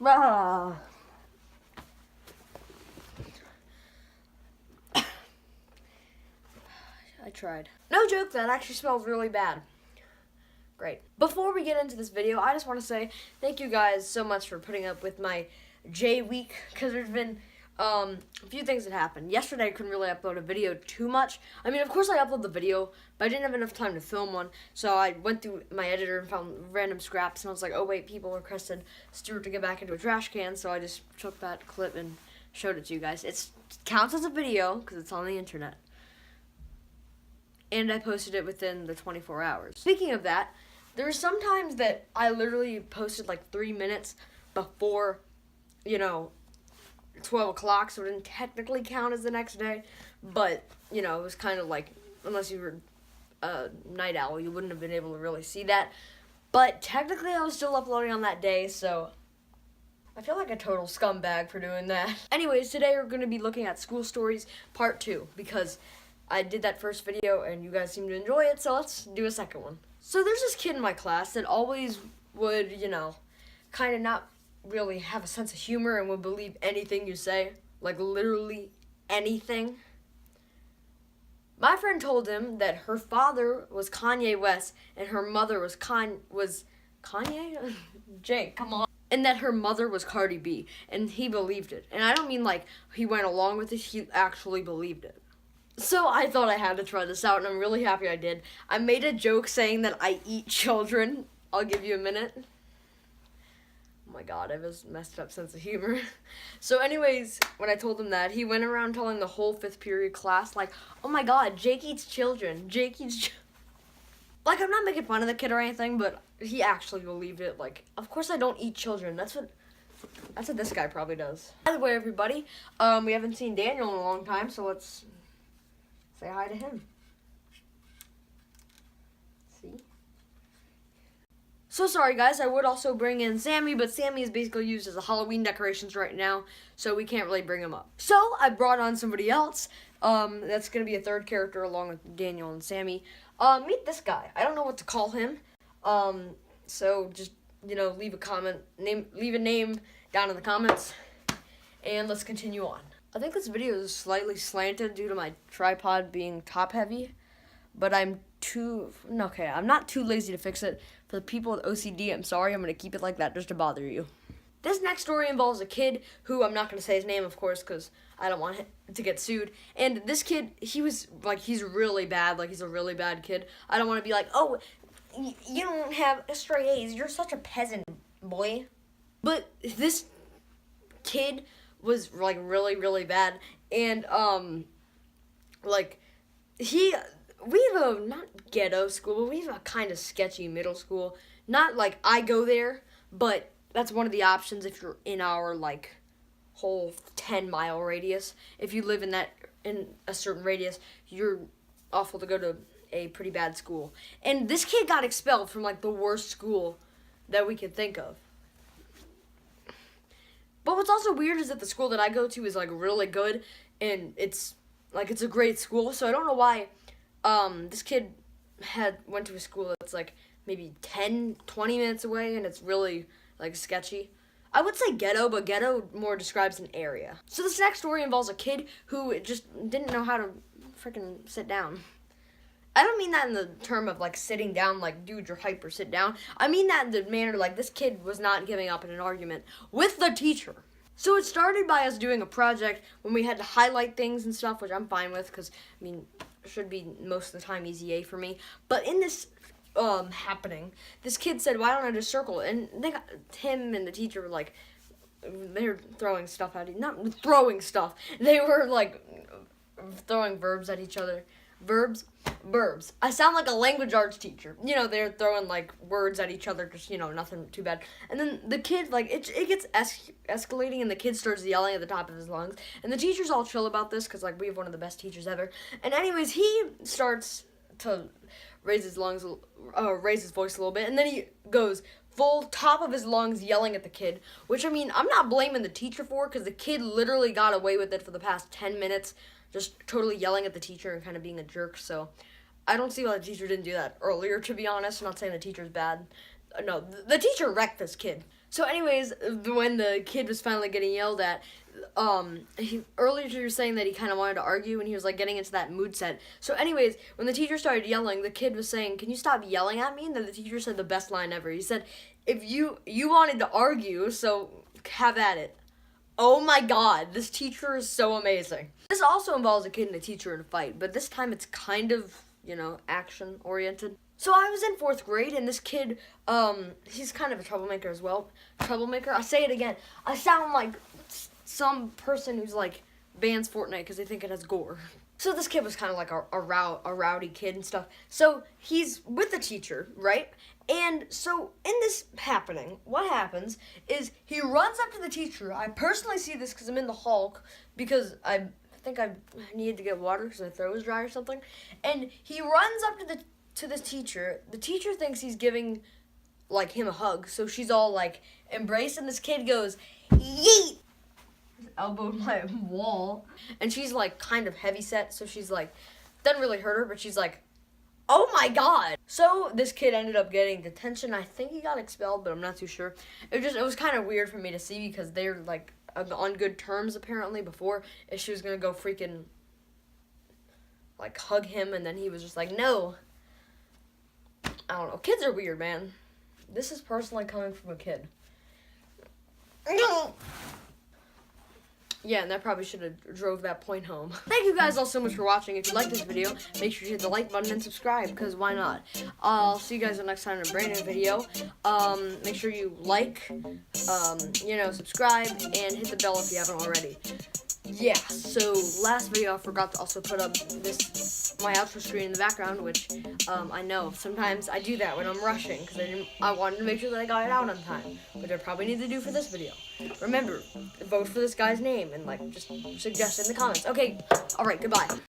Ah. I tried. No joke, that actually smells really bad. Great. Before we get into this video, I just want to say thank you guys so much for putting up with my J week, because there's been a few things that happened. Yesterday, I couldn't really upload a video too much. I mean, of course I upload the video, but I didn't have enough time to film one, so I went through my editor and found random scraps, and I was like, oh wait, people requested Stuart to get back into a trash can, so I just took that clip and showed it to you guys. It counts as a video, because it's on the internet. And I posted it within the 24 hours. Speaking of that, there are some times that I literally posted like 3 minutes before, 12 o'clock, so it didn't technically count as the next day. But, it was kind of like, unless you were a night owl, you wouldn't have been able to really see that. But technically I was still uploading on that day, so I feel like a total scumbag for doing that. Anyways, today we're going to be looking at School Stories Part 2, because I did that first video and you guys seem to enjoy it, so let's do a second one. So there's this kid in my class that always would, kind of not really have a sense of humor and would believe anything you say, like literally anything. My friend told him that her father was Kanye West and her mother was Kanye? Jake, come on. And that her mother was Cardi B, and he believed it. And I don't mean like he went along with it, he actually believed it. So I thought I had to try this out, and I'm really happy I did. I made a joke saying that I eat children. I'll give you a minute. Oh my god, I have a messed up sense of humor. So anyways, when I told him that, he went around telling the whole 5th period class, like, oh my god, Jake eats children. Jake eats Like, I'm not making fun of the kid or anything, but he actually believed it. Like, of course I don't eat children. That's what this guy probably does. By the way, everybody, we haven't seen Daniel in a long time, so let's say hi to him. See? So sorry, guys. I would also bring in Sammy, but Sammy is basically used as a Halloween decorations right now, so we can't really bring him up. So I brought on somebody else. That's going to be a third character along with Daniel and Sammy. Meet this guy. I don't know what to call him. So just, leave a comment, leave a name down in the comments, and let's continue on. I think this video is slightly slanted due to my tripod being top heavy, but I'm not too lazy to fix it. For the people with OCD, I'm sorry, I'm going to keep it like that just to bother you. This next story involves a kid who, I'm not going to say his name, of course, because I don't want him to get sued. And this kid, he's really bad, he's a really bad kid. I don't want to be like, oh, you don't have straight A's, you're such a peasant, boy. But this kid was really, really bad, and we have a not ghetto school, but we have a kind of sketcy middle school. Not like I go there, but that's one of the options if you're in our whole 10-mile radius. If you live in a certain radius, you're awful to go to a pretty bad school. And this kid got expelled from the worst school that we could think of. But what's also weird is that the school that I go to is really good, and it's a great school. So I don't know why this kid went to a school that's maybe 10-20 minutes away, and it's really sketchy. I would say ghetto, but ghetto more describes an area. So this next story involves a kid who just didn't know how to freaking sit down. I don't mean that in the term of sitting down, dude, you're hyper, sit down. I mean that in the manner this kid was not giving up in an argument with the teacher. So it started by us doing a project when we had to highlight things and stuff, which I'm fine with because, it should be most of the time easy A for me. But in this happening, this kid said, why don't I just circle? And him and the teacher were they were throwing stuff at not throwing stuff. They were throwing verbs at each other. Verbs. I sound like a language arts teacher. They're throwing words at each other, just nothing too bad. And then the kid it gets escalating, and the kid starts yelling at the top of his lungs. And the teacher's all chill about this because we have one of the best teachers ever. And anyways, he starts to raise his voice a little bit, and then he goes full top of his lungs yelling at the kid, which I'm not blaming the teacher for, because the kid literally got away with it for the past 10 minutes, just totally yelling at the teacher and kind of being a jerk. So I don't see why the teacher didn't do that earlier, to be honest. I'm not saying the teacher's bad. No, the teacher wrecked this kid. So anyways, when the kid was finally getting yelled at, earlier you were saying that he kind of wanted to argue and he was like getting into that mood set. So anyways, when the teacher started yelling, the kid was saying, "Can you stop yelling at me?" And then the teacher said the best line ever. He said, "If you wanted to argue, so have at it." Oh my god, this teacher is so amazing. This also involves a kid and a teacher in a fight, but this time it's kind of, action oriented. So I was in 4th grade, and this kid, he's kind of a troublemaker as well. Troublemaker? I say it again. I sound like some person who's, like, bans Fortnite because they think it has gore. So this kid was kind of like a rowdy kid and stuff. So he's with the teacher, right? And so in this happening, what happens is he runs up to the teacher. I personally see this because I'm in the hall because I think I needed to get water because my throat was dry or something. And he runs up to the teacher. The teacher thinks he's giving, like, him a hug. So she's all, like, embraced. And this kid goes, "Yeet!" Elbowed my wall. And she's, like, kind of heavy set. So she's, like, doesn't really hurt her. But she's, like, oh my god. So this kid ended up getting detention. I think he got expelled, but I'm not too sure. It was kind of weird for me to see because they're, like, on good terms apparently before. And she was going to go freaking, like, hug him. And then he was just like, no. I don't know. Kids are weird, man. This is personally coming from a kid. Yeah, and that probably should have drove that point home. Thank you guys all so much for watching. If you like this video, make sure you hit the like button and subscribe, because why not? I'll see you guys next time in a brand new video. Make sure you like, subscribe, and hit the bell if you haven't already. Yeah, so last video I forgot to also put up my outro screen in the background, which I know sometimes I do that when I'm rushing because I wanted to make sure that I got it out on time, which I probably need to do for this video. Remember, vote for this guy's name and just suggest in the comments. Okay, alright, goodbye.